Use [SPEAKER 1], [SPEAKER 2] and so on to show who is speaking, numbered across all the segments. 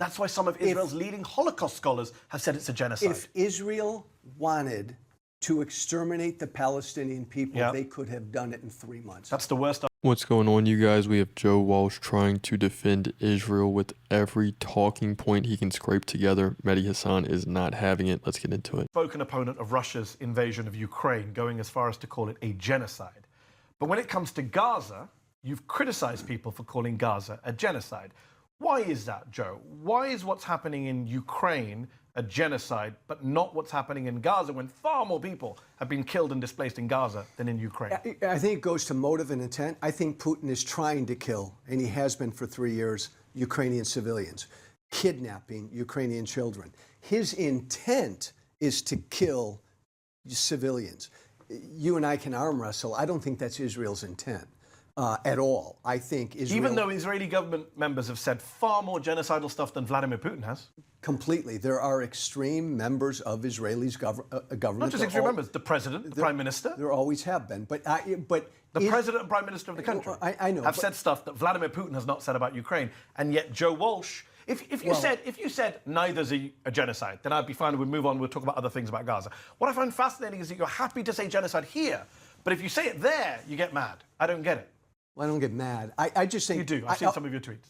[SPEAKER 1] That's why some of Israel's leading Holocaust scholars have said it's a genocide.
[SPEAKER 2] If Israel wanted to exterminate the Palestinian people, they could have done it in 3 months.
[SPEAKER 1] That's the worst.
[SPEAKER 3] What's going on, you guys? We have Joe Walsh trying to defend Israel with every talking point he can scrape together. Mehdi Hasan is not having it. Let's get into it.
[SPEAKER 1] Spoken opponent of Russia's invasion of Ukraine, going as far as to call it a genocide. But when it comes to Gaza, you've criticized people for calling Gaza a genocide. Why is that, Joe? Why is what's happening in Ukraine a genocide, but not what's happening in Gaza, when far more people have been killed and displaced in Gaza than in Ukraine?
[SPEAKER 2] I think it goes to motive and intent. I think Putin is trying to kill, and he has been for 3 years, Ukrainian civilians, kidnapping Ukrainian children. His intent is to kill civilians. You and I can arm wrestle. I don't think that's Israel's intent. At all. I think Israel...
[SPEAKER 1] Even though Israeli government members have said far more genocidal stuff than Vladimir Putin has.
[SPEAKER 2] Completely. There are extreme members of Israel's government.
[SPEAKER 1] Not just extreme members, the president, the prime minister.
[SPEAKER 2] There always have been. But
[SPEAKER 1] the president and prime minister of the country
[SPEAKER 2] I know,
[SPEAKER 1] have said stuff that Vladimir Putin has not said about Ukraine. And yet Joe Walsh... If you said neither's a genocide, then I'd be fine. We'd move on. We'll talk about other things about Gaza. What I find fascinating is that you're happy to say genocide here, but if you say it there, you get mad. I don't get it.
[SPEAKER 2] Well, I don't get mad. I just think...
[SPEAKER 1] You do. I've seen some of your tweets.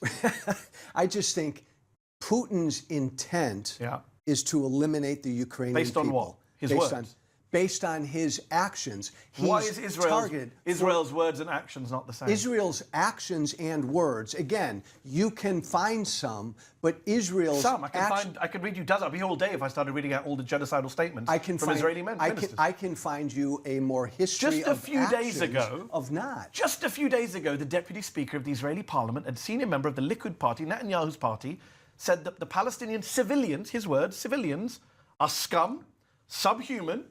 [SPEAKER 2] I just think Putin's intent is to eliminate the Ukrainian people.
[SPEAKER 1] Based on what? His words?
[SPEAKER 2] Based on his actions.
[SPEAKER 1] Why is Israel's words and actions not the same?
[SPEAKER 2] Israel's actions and words, again, you can find some, but Israel's...
[SPEAKER 1] Some. I could read you dozens. I'd be here all day if I started reading out all the genocidal statements from Israeli ministers.
[SPEAKER 2] I can find you a more history
[SPEAKER 1] Just a few days ago,
[SPEAKER 2] Just
[SPEAKER 1] a few days ago, the Deputy Speaker of the Israeli Parliament and senior member of the Likud party, Netanyahu's party, said that the Palestinian civilians, his words, civilians, are scum, subhuman,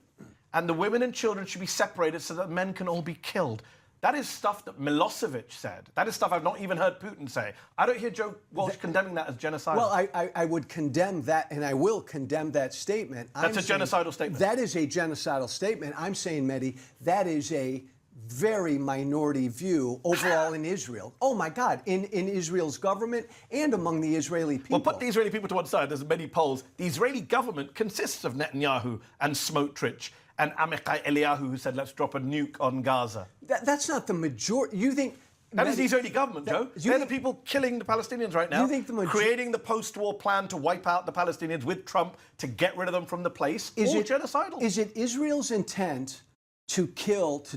[SPEAKER 1] and the women and children should be separated so that men can all be killed. That is stuff that Milosevic said. That is stuff I've not even heard Putin say. I don't hear Joe Walsh condemning that as genocide.
[SPEAKER 2] Well, I would condemn that, and I will condemn that statement.
[SPEAKER 1] That's a genocidal statement.
[SPEAKER 2] That is a genocidal statement. I'm saying, Mehdi, that is a very minority view overall in Israel. Oh, my God, in Israel's government and among the Israeli people.
[SPEAKER 1] Well, put the Israeli people to one side. There's many polls. The Israeli government consists of Netanyahu and Smotrich and Amichai Eliyahu, who said, let's drop a nuke on Gaza.
[SPEAKER 2] That's not the majority. You think...
[SPEAKER 1] That is the Israeli government, Joe. They're the people killing the Palestinians right now, creating the post-war plan to wipe out the Palestinians with Trump to get rid of them from the place. All genocidal.
[SPEAKER 2] Is it Israel's intent to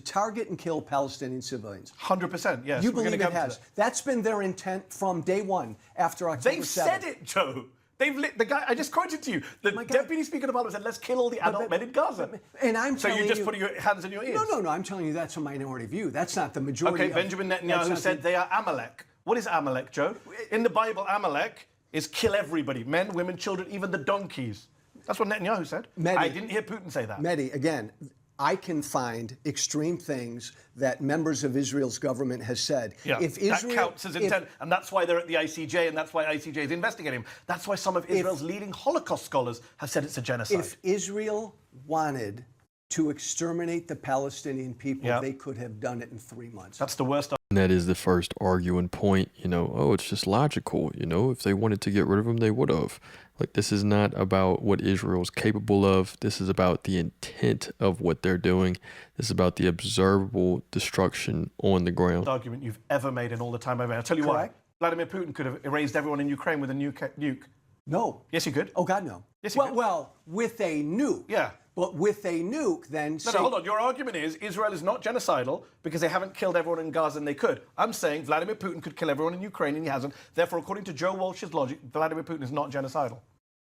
[SPEAKER 2] target and kill Palestinian civilians?
[SPEAKER 1] 100%, yes.
[SPEAKER 2] You believe it has? That's been their intent from day one after October 7th.
[SPEAKER 1] They've said it, Joe. The guy I just quoted to you, the Deputy Speaker of the Parliament said, let's kill all the adult men in Gaza.
[SPEAKER 2] And I'm telling you...
[SPEAKER 1] So you're just putting your hands in your ears?
[SPEAKER 2] No, I'm telling you that's a minority view. That's not the majority.
[SPEAKER 1] Okay, Benjamin Netanyahu said they are Amalek. What is Amalek, Joe? In the Bible, Amalek is kill everybody. Men, women, children, even the donkeys. That's what Netanyahu said.
[SPEAKER 2] Mehdi,
[SPEAKER 1] I didn't hear Putin say that.
[SPEAKER 2] Mehdi, again, I can find extreme things that members of Israel's government has said.
[SPEAKER 1] Yeah, that counts as intent, and that's why they're at the ICJ, and that's why ICJ is investigating him. That's why some of Israel's leading Holocaust scholars have said it's a genocide.
[SPEAKER 2] If Israel wanted to exterminate the Palestinian people, they could have done it in 3 months.
[SPEAKER 1] That's the worst.
[SPEAKER 3] And that is the first arguing point, oh, it's just logical, if they wanted to get rid of them, they would have. Like, this is not about what Israel's capable of. This is about the intent of what they're doing. This is about the observable destruction on the ground.
[SPEAKER 1] Argument you've ever made in all the time I've made. I'll tell you why. Vladimir Putin could have erased everyone in Ukraine with a nuke.
[SPEAKER 2] No.
[SPEAKER 1] Yes, he could.
[SPEAKER 2] Oh, God, no.
[SPEAKER 1] Yes, he could.
[SPEAKER 2] Well, with a nuke.
[SPEAKER 1] Yeah.
[SPEAKER 2] But with a nuke, then...
[SPEAKER 1] No, hold on. Your argument is Israel is not genocidal because they haven't killed everyone in Gaza and they could. I'm saying Vladimir Putin could kill everyone in Ukraine and he hasn't. Therefore, according to Joe Walsh's logic, Vladimir Putin is not genocidal.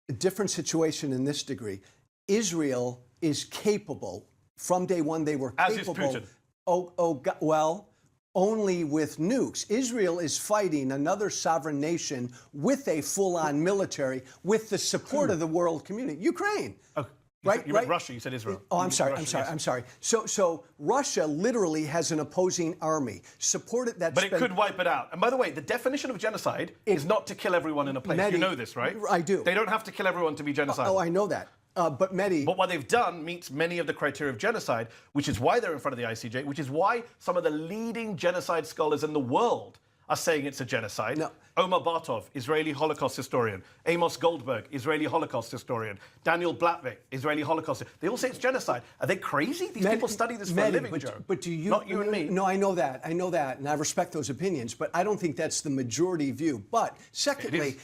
[SPEAKER 2] A different situation in this degree. Israel is capable. From day one, they were capable.
[SPEAKER 1] As is Putin.
[SPEAKER 2] Well, only with nukes. Israel is fighting another sovereign nation with a full-on military, with the support of the world community. Ukraine.
[SPEAKER 1] Okay.
[SPEAKER 2] Right,
[SPEAKER 1] you meant Russia, you said Israel.
[SPEAKER 2] Oh, I'm sorry. So Russia literally has an opposing army, supported that...
[SPEAKER 1] But it could wipe it out. And by the way, the definition of genocide is not to kill everyone in a place.
[SPEAKER 2] Mehdi,
[SPEAKER 1] you know this, right?
[SPEAKER 2] I do.
[SPEAKER 1] They don't have to kill everyone to be genocidal.
[SPEAKER 2] Oh, I know that. But Mehdi...
[SPEAKER 1] But what they've done meets many of the criteria of genocide, which is why they're in front of the ICJ, which is why some of the leading genocide scholars in the world are saying it's a genocide.
[SPEAKER 2] No.
[SPEAKER 1] Omar Bartov, Israeli Holocaust historian. Amos Goldberg, Israeli Holocaust historian. Daniel Blatvik, Israeli Holocaust. They all say it's genocide. Are they crazy? These people study this for a living, Joe.
[SPEAKER 2] But do you?
[SPEAKER 1] Not you and me.
[SPEAKER 2] No, I know that, and I respect those opinions. But I don't think that's the majority view. But secondly,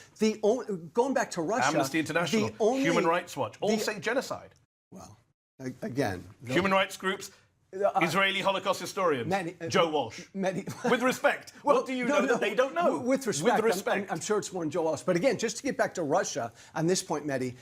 [SPEAKER 2] going back to Russia,
[SPEAKER 1] Amnesty International, Human Rights Watch, all say genocide.
[SPEAKER 2] Well, again,
[SPEAKER 1] Human rights groups. Israeli Holocaust historians, Joe Walsh. With respect, what do you know that they don't know?
[SPEAKER 2] With respect, I'm sure it's more than Joe Walsh. But again, just to get back to Russia on this point, Mehdi,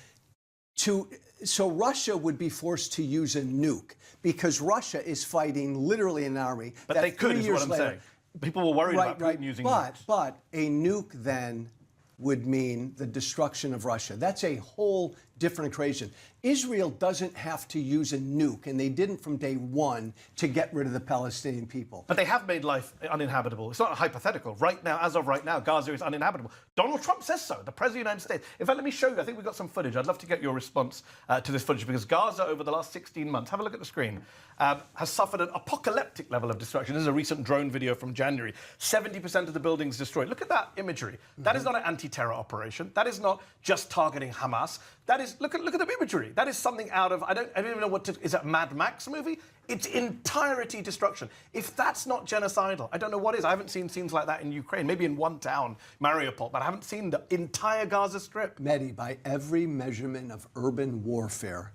[SPEAKER 2] so Russia would be forced to use a nuke because Russia is fighting literally an army.
[SPEAKER 1] But they could, is what I'm saying. People were worried about Putin using nukes.
[SPEAKER 2] But a nuke then would mean the destruction of Russia. That's a whole different equation. Israel doesn't have to use a nuke, and they didn't from day one, to get rid of the Palestinian people.
[SPEAKER 1] But they have made life uninhabitable. It's not hypothetical. Right now, as of right now, Gaza is uninhabitable. Donald Trump says so, the President of the United States. In fact, let me show you. I think we've got some footage. I'd love to get your response to this footage, because Gaza, over the last 16 months, have a look at the screen, has suffered an apocalyptic level of destruction. This is a recent drone video from January. 70% of the buildings destroyed. Look at that imagery. That is not an anti-terror operation. That is not just targeting Hamas. That is, look at the imagery. That is something out of, I don't even know is that a Mad Max movie? It's entirety destruction. If that's not genocidal, I don't know what is. I haven't seen scenes like that in Ukraine, maybe in one town, Mariupol, but I haven't seen the entire Gaza Strip.
[SPEAKER 2] Mehdi, by every measurement of urban warfare,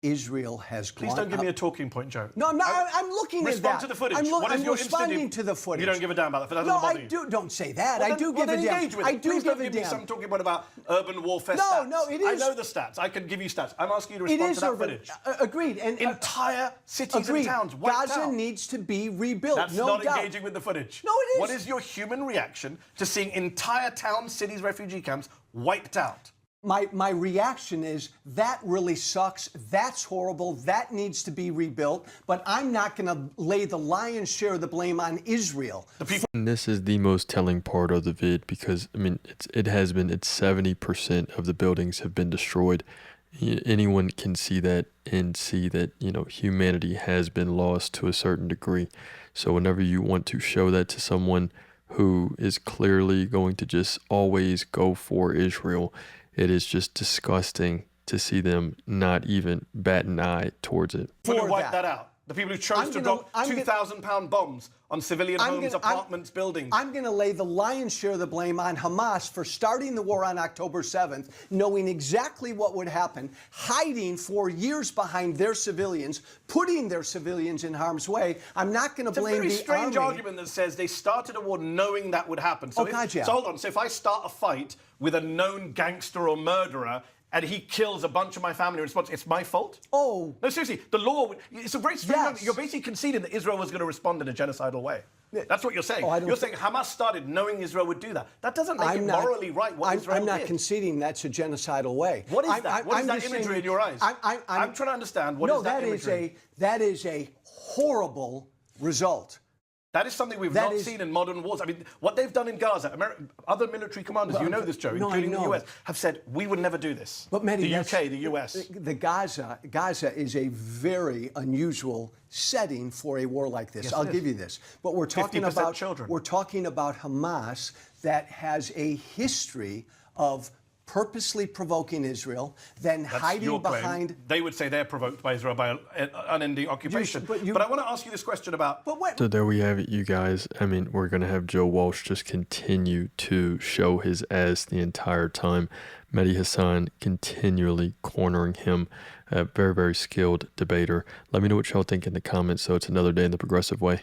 [SPEAKER 2] Israel has gone.
[SPEAKER 1] Please don't give me a talking point, Joe.
[SPEAKER 2] No, I'm not. I'm looking at that.
[SPEAKER 1] Respond to the footage.
[SPEAKER 2] I'm responding to the footage.
[SPEAKER 1] You don't give a damn about that. That
[SPEAKER 2] no,
[SPEAKER 1] bother
[SPEAKER 2] I
[SPEAKER 1] you.
[SPEAKER 2] do. Don't say that.
[SPEAKER 1] Well,
[SPEAKER 2] I do give a damn.
[SPEAKER 1] Engage with it.
[SPEAKER 2] I do
[SPEAKER 1] Please
[SPEAKER 2] give
[SPEAKER 1] don't
[SPEAKER 2] a
[SPEAKER 1] give me
[SPEAKER 2] damn.
[SPEAKER 1] some talking about urban warfare stats.
[SPEAKER 2] No, it is.
[SPEAKER 1] I know the stats. I can give you stats. I'm asking you to respond to that footage.
[SPEAKER 2] Agreed. And
[SPEAKER 1] entire cities and towns wiped
[SPEAKER 2] Gaza
[SPEAKER 1] out.
[SPEAKER 2] needs to be rebuilt.
[SPEAKER 1] That's
[SPEAKER 2] no
[SPEAKER 1] not
[SPEAKER 2] doubt.
[SPEAKER 1] engaging with the footage.
[SPEAKER 2] No, it is.
[SPEAKER 1] What is your human reaction to seeing entire towns, cities, refugee camps wiped out?
[SPEAKER 2] My reaction is that really sucks. That's horrible. That needs to be rebuilt. But I'm not going to lay the lion's share of the blame on Israel.
[SPEAKER 3] And this is the most telling part of the vid, because I mean it's 70% of the buildings have been destroyed. Anyone can see that and see that, you know, humanity has been lost to a certain degree. So whenever you want to show that to someone who is clearly going to just always go for Israel, it is just disgusting to see them not even bat an eye towards it.
[SPEAKER 1] Who wiped that out? The people who chose to drop 2,000-pound bombs on civilian homes, apartments, buildings.
[SPEAKER 2] I'm going to lay the lion's share of the blame on Hamas for starting the war on October 7th, knowing exactly what would happen, hiding for years behind their civilians, putting their civilians in harm's way. I'm not going to blame the army.
[SPEAKER 1] It's a very strange argument that says they started a war knowing that would happen. So
[SPEAKER 2] yeah.
[SPEAKER 1] So hold on. So if I start a fight with a known gangster or murderer, and he kills a bunch of my family in response, it's my fault?
[SPEAKER 2] Oh.
[SPEAKER 1] No, seriously, the law, it's a very strange argument.
[SPEAKER 2] Yes.
[SPEAKER 1] You're basically conceding that Israel was going to respond in a genocidal way. That's what you're saying. You're saying Hamas started knowing Israel would do that. That doesn't make it morally right what Israel did.
[SPEAKER 2] I'm not conceding that's a genocidal way.
[SPEAKER 1] What is that? What is that imagery in your eyes? I'm trying to understand what is that imagery.
[SPEAKER 2] That is a horrible result.
[SPEAKER 1] That is something we've not seen in modern wars. I mean, what they've done in Gaza, other military commanders, you know this, Joe, including the US, have said, we would never do this.
[SPEAKER 2] But Mehdi,
[SPEAKER 1] the UK, the US.
[SPEAKER 2] Gaza is a very unusual setting for a war like this. I'll give you this. But we're talking about
[SPEAKER 1] children.
[SPEAKER 2] We're talking about Hamas that has a history of purposely provoking Israel, then hiding behind.
[SPEAKER 1] They would say they're provoked by Israel by an unending occupation. But I want to ask you this question about.
[SPEAKER 3] So there we have it, you guys. I mean, we're going to have Joe Walsh just continue to show his ass the entire time. Mehdi Hasan continually cornering him. A very, very skilled debater. Let me know what y'all think in the comments. So it's another day in the progressive way.